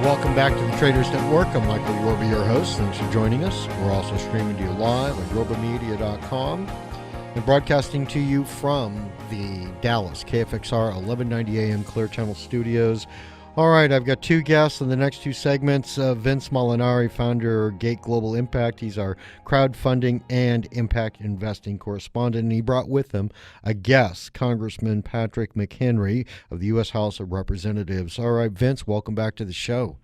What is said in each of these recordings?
Welcome back to the Traders Network. I'm Michael Yorba, your host. Thanks for joining us. We're also streaming to you live at yorbamedia.com and broadcasting to you from the Dallas KFXR 1190 AM Clear Channel studios. All right, I've got two guests in the next two segments. Vince Molinari, founder of Gate Global Impact. He's our crowdfunding and impact investing correspondent, and he brought with him a guest, Congressman Patrick McHenry of the U.S. House of Representatives. All right, Vince, welcome back to the show.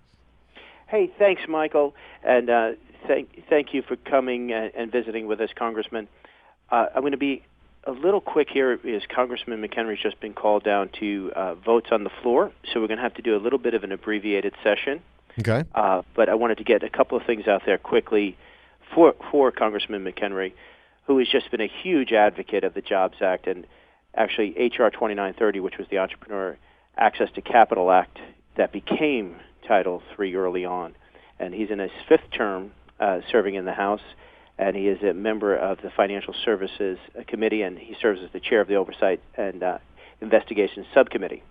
Hey, thanks, Michael, and thank you for coming and visiting with us, Congressman. I'm going to be a little quick here because Congressman McHenry's just been called down to votes on the floor, so we're going to have to do a little bit of an abbreviated session. Okay. But I wanted to get a couple of things out there quickly for Congressman McHenry, who has just been a huge advocate of the Jobs Act and actually H.R. 2930, which was the Entrepreneur Access to Capital Act that became Title III early on. And he's in his fifth term serving in the House, and he is a member of the Financial Services Committee, and he serves as the chair of the Oversight and Investigations Subcommittee.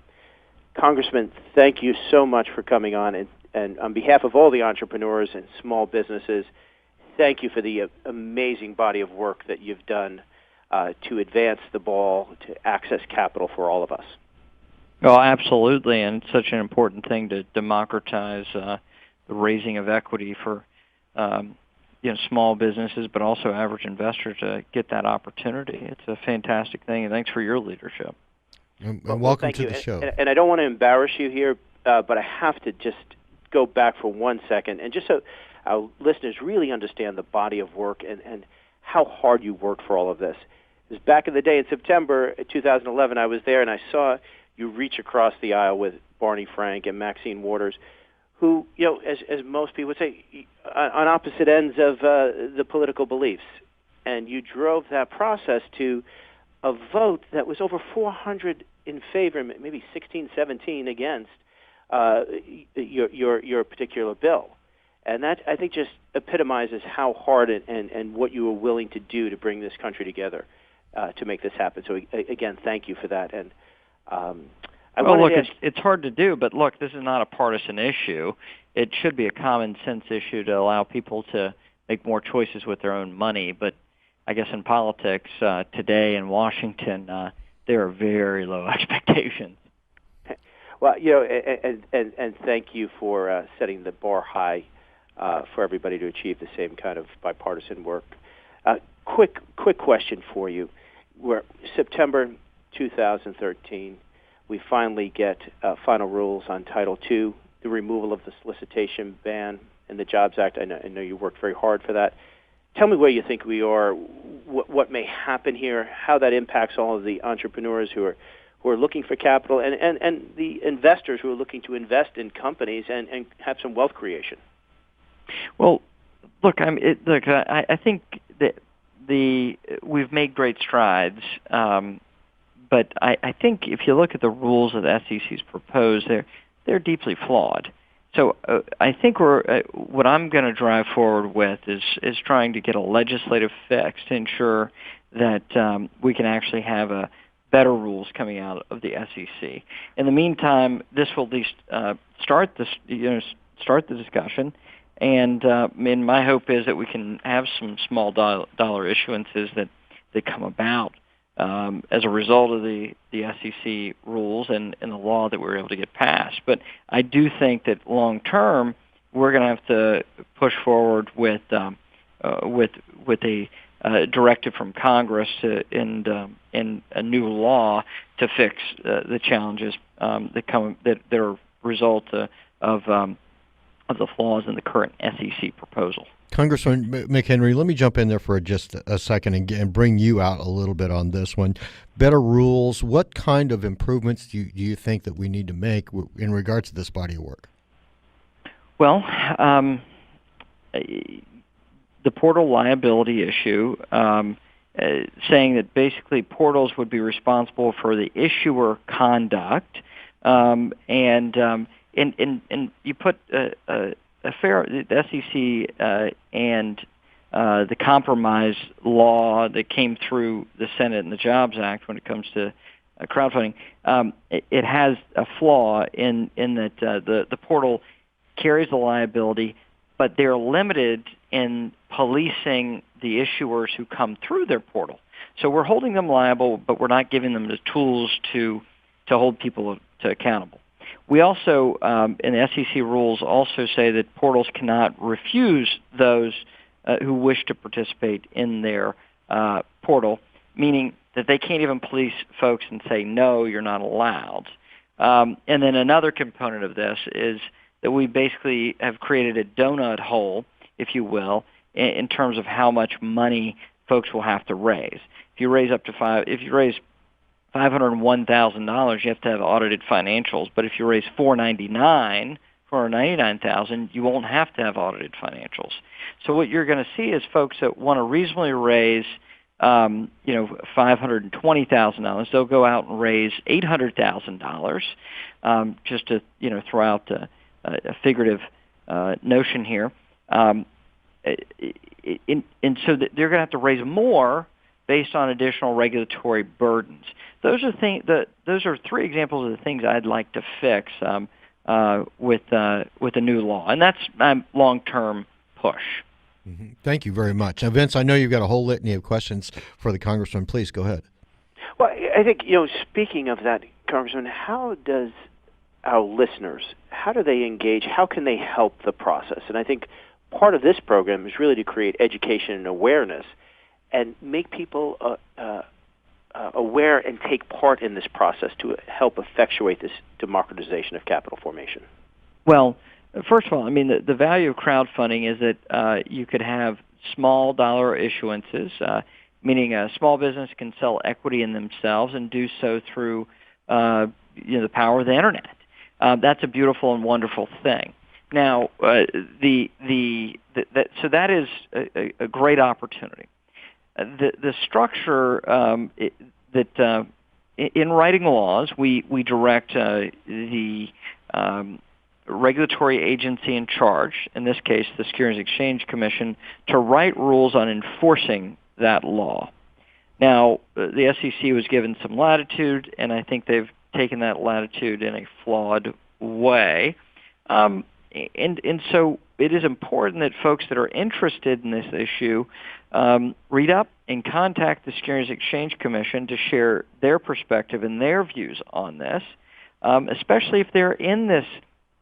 Congressman, thank you so much for coming on, and on behalf of all the entrepreneurs and small businesses, thank you for the amazing body of work that you've done to advance the ball, to access capital for all of us. Oh, absolutely, and it's such an important thing to democratize the raising of equity for small businesses, but also average investors to get that opportunity. It's a fantastic thing, and thanks for your leadership. And welcome to the show. And I don't want to embarrass you here, but I have to just go back for 1 second, and just so our listeners really understand the body of work and how hard you worked for all of this. Because back in the day in September 2011, I was there, and I saw you reach across the aisle with Barney Frank and Maxine Waters, who, as most people would say, on opposite ends of the political beliefs. And you drove that process to a vote that was over 400 in favor, maybe 16, 17 against your particular bill. And that, I think, just epitomizes how hard and what you were willing to do to bring this country together to make this happen. So, again, thank you for that. And it's hard to do, but look, this is not a partisan issue. It should be a common sense issue to allow people to make more choices with their own money. But I guess in politics today in Washington, there are very low expectations. Well, and thank you for setting the bar high for everybody to achieve the same kind of bipartisan work. Quick question for you. We're September 2013. We finally get final rules on Title II, the removal of the solicitation ban in the Jobs Act. I know you worked very hard for that. Tell me where you think we are, what may happen here, how that impacts all of the entrepreneurs who are looking for capital and the investors who are looking to invest in companies and have some wealth creation. Well, look, I think that we've made great strides. But I think if you look at the rules that the SEC's proposed, they're deeply flawed. So I think what I'm going to drive forward with is trying to get a legislative fix to ensure that we can actually have better rules coming out of the SEC. In the meantime, this will at least start the discussion. And my hope is that we can have some small dollar issuances that come about as a result of the SEC rules and the law that we're able to get passed. But I do think that long term, we're going to have to push forward with a directive from Congress and a new law to fix the challenges that are a result of the flaws in the current SEC proposal. Congressman McHenry, let me jump in there for just a second and bring you out a little bit on this one. Better rules, what kind of improvements do you think that we need to make in regards to this body of work? Well, the portal liability issue, saying that basically portals would be responsible for the issuer conduct, and you put the SEC and the compromise law that came through the Senate and the Jobs Act when it comes to crowdfunding, it has a flaw in that the portal carries the liability, but they're limited in policing the issuers who come through their portal. So we're holding them liable, but we're not giving them the tools to hold people to accountable. We also, in the SEC rules, also say that portals cannot refuse those who wish to participate in their portal, meaning that they can't even police folks and say, no, you're not allowed. And then another component of this is that we basically have created a donut hole, if you will, in terms of how much money folks will have to raise. If you raise $501,000, you have to have audited financials. But if you raise $499,000, you won't have to have audited financials. So what you're going to see is folks that want to reasonably raise, $520,000. They'll go out and raise $800,000, just to throw out a figurative notion here. And so they're going to have to raise more based on additional regulatory burdens. Those are three examples of the things I'd like to fix with the new law, and that's my long-term push. Mm-hmm. Thank you very much. Now, Vince, I know you've got a whole litany of questions for the Congressman. Please go ahead. Well, I think, speaking of that, Congressman, how does our listeners, how do they engage? How can they help the process? And I think part of this program is really to create education and awareness and make people aware and take part in this process to help effectuate this democratization of capital formation. Well, first of all, I mean, the value of crowdfunding is that you could have small dollar issuances, meaning a small business can sell equity in themselves and do so through the power of the internet. That's a beautiful and wonderful thing. Now, so that is a great opportunity. The structure that in writing laws, we direct the regulatory agency in charge, in this case the Securities and Exchange Commission, to write rules on enforcing that law. Now, the SEC was given some latitude, and I think they've taken that latitude in a flawed way. And so it is important that folks that are interested in this issue read up and contact the Securities and Exchange Commission to share their perspective and their views on this, especially if they're in this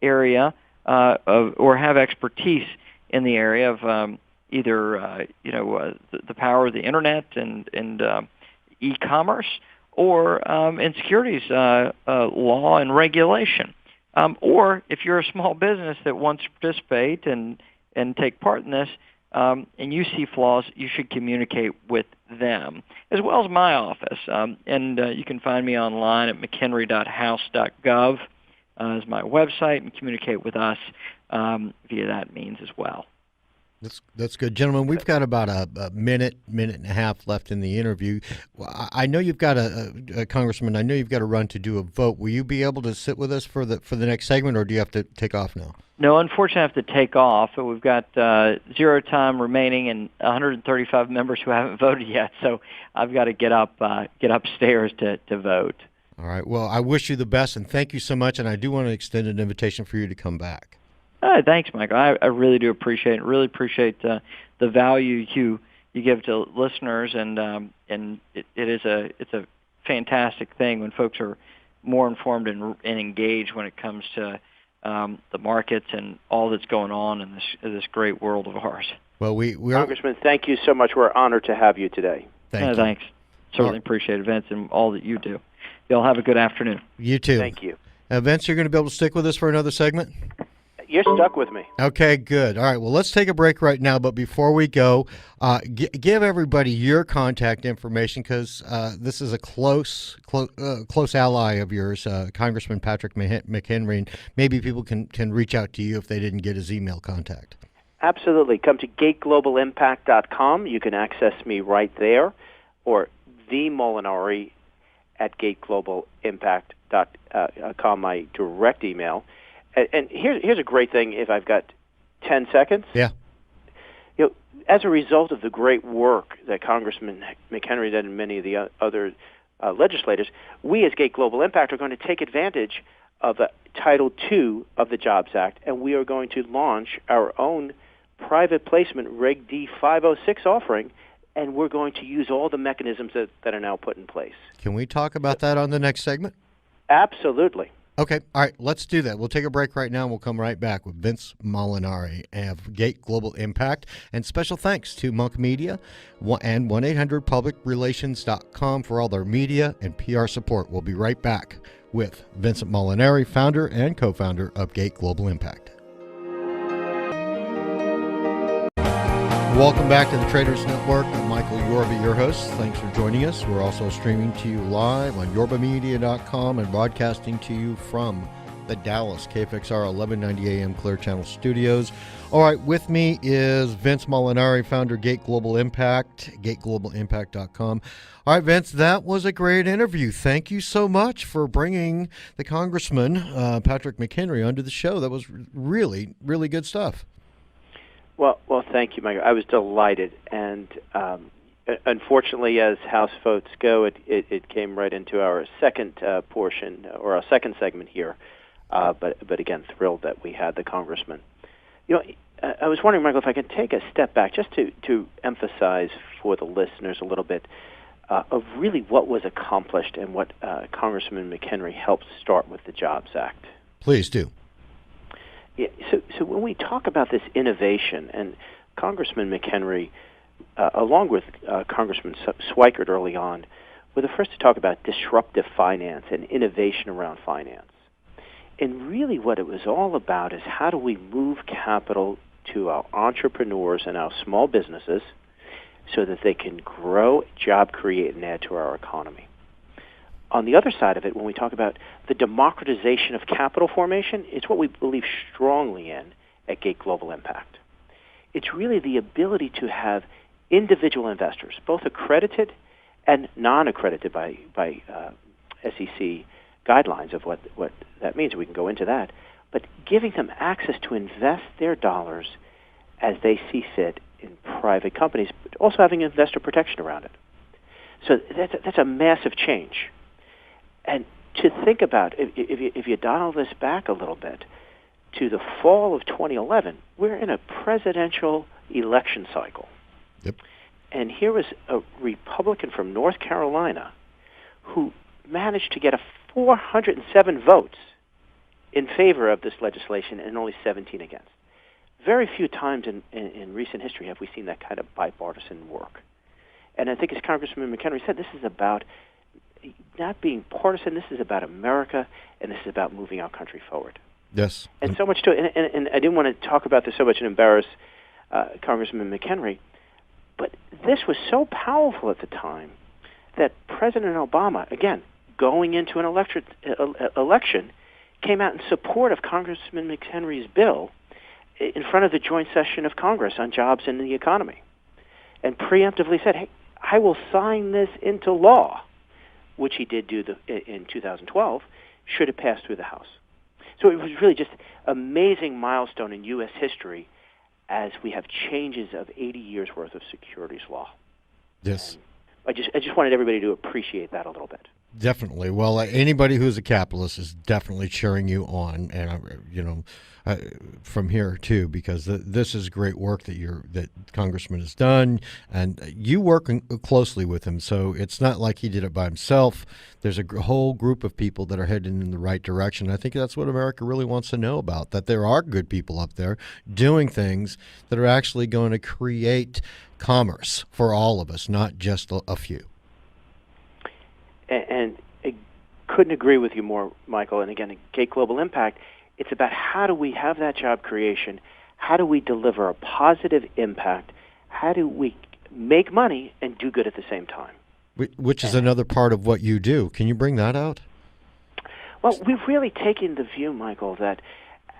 area or have expertise in the area of either the power of the internet and e-commerce or in securities law and regulation. Or if you're a small business that wants to participate and take part in this, and you see flaws, you should communicate with them, as well as my office. And you can find me online at mchenry.house.gov is my website, and communicate with us via that means as well. That's good. Gentlemen, we've got about a minute and a half left in the interview. I know you've got a Congressman, I know you've got to run to do a vote. Will you be able to sit with us for the next segment, or do you have to take off now? No, unfortunately I have to take off. We've got 0 time remaining and 135 members who haven't voted yet, so I've got to get upstairs to vote. All right. Well, I wish you the best, and thank you so much, and I do want to extend an invitation for you to come back. Thanks, Michael. I really do appreciate it. Really appreciate the value you give to listeners, and it's a fantastic thing when folks are more informed and engaged when it comes to the markets and all that's going on in this great world of ours. Well, Congressman, thank you so much. We're honored to have you today. Thank you. Thanks. Certainly appreciate it, Vince, and all that you do. Y'all have a good afternoon. You too. Thank you. Vince, you're going to be able to stick with us for another segment? You're stuck with me. Okay, good. All right, well, let's take a break right now. But before we go, give everybody your contact information, because this is a close ally of yours, Congressman Patrick McHenry. And maybe people can reach out to you if they didn't get his email contact. Absolutely. Come to gateglobalimpact.com. You can access me right there, or themolinari at gateglobalimpact.com, my direct email. And here's a great thing if I've got 10 seconds. Yeah. As a result of the great work that Congressman McHenry did and many of the other legislators, we as Gate Global Impact are going to take advantage of Title II of the Jobs Act, and we are going to launch our own private placement Reg D 506 offering, and we're going to use all the mechanisms that are now put in place. Can we talk about that on the next segment? Absolutely. Okay, all right, let's do that. We'll take a break right now, and we'll come right back with Vince Molinari of Gate Global Impact. And special thanks to Monk Media and 1-800-PublicRelations.com for all their media and PR support. We'll be right back with Vincent Molinari, founder and co-founder of Gate Global Impact. Welcome back to the Traders Network. I'm Michael Yorba, your host. Thanks for joining us. We're also streaming to you live on yorbamedia.com and broadcasting to you from the Dallas KFXR 1190 AM Clear Channel studios. All right, with me is Vince Molinari, founder of Gate Global Impact, gateglobalinmpact.com. All right, Vince, that was a great interview. Thank you so much for bringing the Congressman, Patrick McHenry, onto the show. That was really, really good stuff. Well, thank you, Michael. I was delighted, and unfortunately, as House votes go, it came right into our second portion or our second segment here. But again, thrilled that we had the Congressman. I was wondering, Michael, if I could take a step back just to emphasize for the listeners a little bit of really what was accomplished and what Congressman McHenry helped start with the Jobs Act. Please do. Yeah, so when we talk about this innovation, and Congressman McHenry, along with Congressman Schweikert early on, were the first to talk about disruptive finance and innovation around finance. And really what it was all about is how do we move capital to our entrepreneurs and our small businesses so that they can grow, job create, and add to our economy. On the other side of it, when we talk about the democratization of capital formation, it's what we believe strongly in at Gate Global Impact. It's really the ability to have individual investors, both accredited and non-accredited by SEC guidelines of what that means. We can go into that. But giving them access to invest their dollars as they see fit in private companies, but also having investor protection around it. So that's a massive change. And to think about, if you dial this back a little bit, to the fall of 2011, we're in a presidential election cycle. Yep. And here was a Republican from North Carolina who managed to get 407 votes in favor of this legislation and only 17 against. Very few times in recent history have we seen that kind of bipartisan work. And I think as Congressman McHenry said, this is about not being partisan. This is about America, and this is about moving our country forward. Yes. And so much to it. And I didn't want to talk about this so much and embarrass Congressman McHenry, but this was so powerful at the time that President Obama, again, going into an election, came out in support of Congressman McHenry's bill in front of the joint session of Congress on jobs and the economy, and preemptively said, hey, I will sign this into law, which he did do in 2012, should it pass through the House. So it was really just amazing milestone in U.S. history as we have changes of 80 years' worth of securities law. Yes. And I just wanted everybody to appreciate that a little bit. Definitely. Well, anybody who's a capitalist is definitely cheering you on, and from here too, because this is great work that Congressman has done, and you work closely with him. So it's not like he did it by himself. There's a whole group of people that are heading in the right direction. I think that's what America really wants to know about, that there are good people up there doing things that are actually going to create commerce for all of us, not just a few. And I couldn't agree with you more, Michael. And again, at Gate Global Impact, it's about how do we have that job creation, how do we deliver a positive impact, how do we make money and do good at the same time. Which is another part of what you do. Can you bring that out? Well, we've really taken the view, Michael, that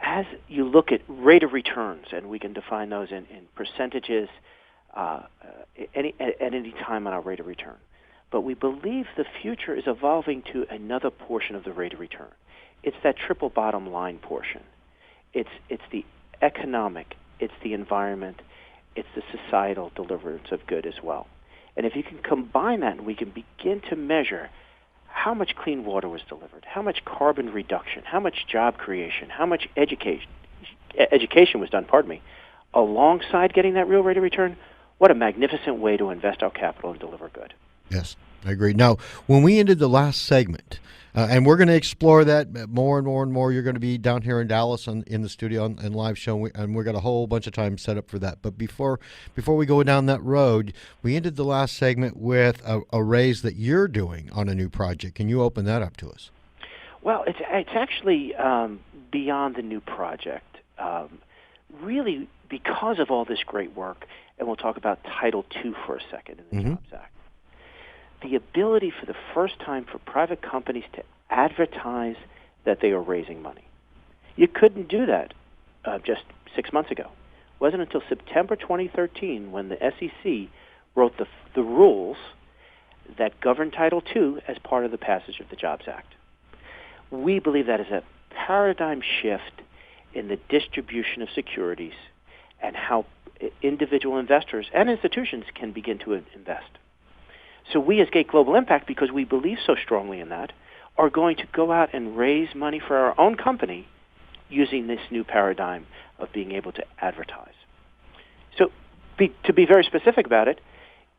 as you look at rate of returns, and we can define those in percentages at any time on our rate of return, but we believe the future is evolving to another portion of the rate of return. It's that triple bottom line portion. It's the economic, it's the environment, it's the societal deliverance of good as well. And if you can combine that, and we can begin to measure how much clean water was delivered, how much carbon reduction, how much job creation, how much education was done, alongside getting that real rate of return. What a magnificent way to invest our capital and deliver good. Yes, I agree. Now, when we ended the last segment, and we're going to explore that more and more and more. You're going to be down here in Dallas in the studio and live show, and we've got a whole bunch of time set up for that. But before we go down that road, we ended the last segment with a raise that you're doing on a new project. Can you open that up to us? Well, it's actually beyond the new project. Really, because of all this great work, and we'll talk about Title II for a second in the Jobs Act. The ability for the first time for private companies to advertise that they are raising money. You couldn't do that just 6 months ago. It wasn't until September 2013 when the SEC wrote the rules that govern Title II as part of the passage of the Jobs Act. We believe that is a paradigm shift in the distribution of securities and how individual investors and institutions can begin to invest. So we as Gate Global Impact, because we believe so strongly in that, are going to go out and raise money for our own company using this new paradigm of being able to advertise. So to be very specific about it,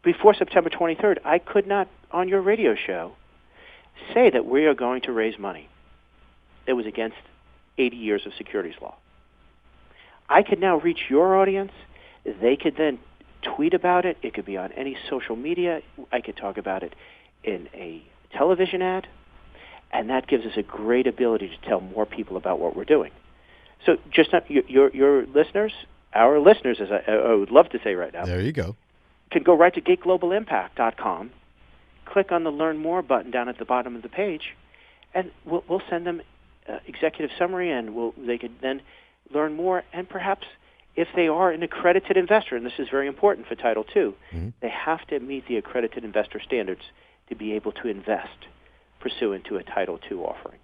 before September 23rd, I could not, on your radio show, say that we are going to raise money. It was against 80 years of securities law. I could now reach your audience. They could then tweet about it. It could be on any social media. I could talk about it in a television ad, and that gives us a great ability to tell more people about what we're doing. So just not, your listeners, our listeners, as I would love to say right now. There you go. Can go right to gateglobalimpact.com, click on the Learn More button down at the bottom of the page, and we'll send them executive summary, and they could then learn more, and perhaps if they are an accredited investor, and this is very important for Title II, they have to meet the accredited investor standards to be able to invest pursuant to a Title II offering.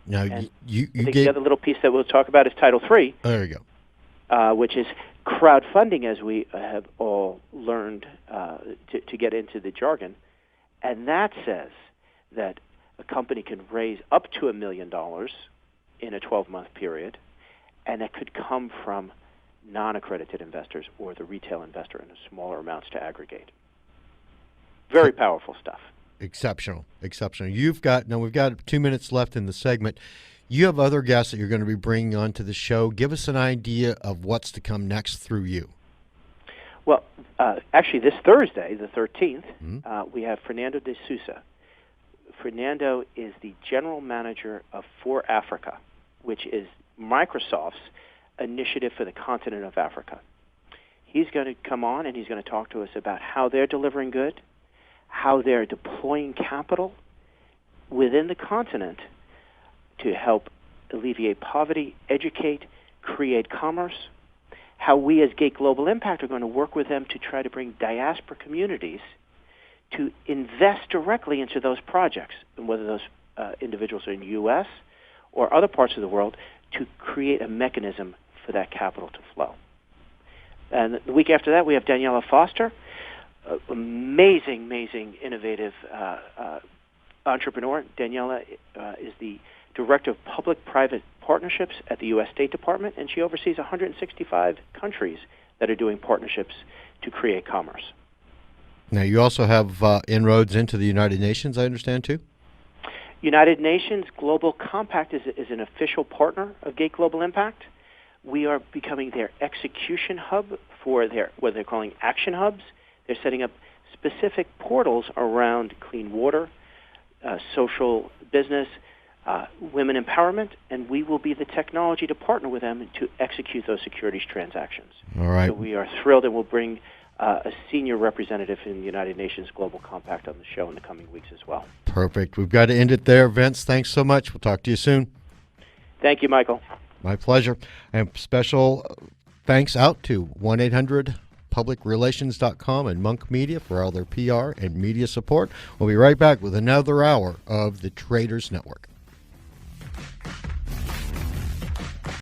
Now, and you I think gave... the other little piece that we'll talk about is Title III. There you go. Which is crowdfunding, as we have all learned to get into the jargon. And that says that a company can raise up to $1 million in a 12-month period, and that could come from non-accredited investors or the retail investor in smaller amounts to aggregate. Very powerful stuff. Exceptional. We've got 2 minutes left in the segment. You have other guests that you're going to be bringing onto the show. Give us an idea of what's to come next through you. Well, actually, this Thursday, the 13th, we have Fernando de Sousa. Fernando is the general manager of For Africa, which is Microsoft's initiative for the continent of Africa. He's going to come on and he's going to talk to us about how they're delivering good, how they're deploying capital within the continent to help alleviate poverty, educate, create commerce, how we as Gate Global Impact are going to work with them to try to bring diaspora communities to invest directly into those projects, and whether those individuals are in the U.S. or other parts of the world, to create a mechanism for that capital to flow. And the week after that, we have Daniela Foster, amazing, innovative entrepreneur. Daniela is the Director of Public-Private Partnerships at the U.S. State Department, and she oversees 165 countries that are doing partnerships to create commerce. Now, you also have inroads into the United Nations, I understand, too? United Nations Global Compact is an official partner of Gate Global Impact. We are becoming their execution hub for what they're calling action hubs. They're setting up specific portals around clean water, social business, women empowerment, and we will be the technology to partner with them to execute those securities transactions. All right. So we are thrilled, and we'll bring a senior representative in the United Nations Global Compact on the show in the coming weeks as well. Perfect. We've got to end it there. Vince, thanks so much. We'll talk to you soon. Thank you, Michael. My pleasure. And special thanks out to 1-800-PublicRelations.com and Monk Media for all their PR and media support. We'll be right back with another hour of the Traders Network.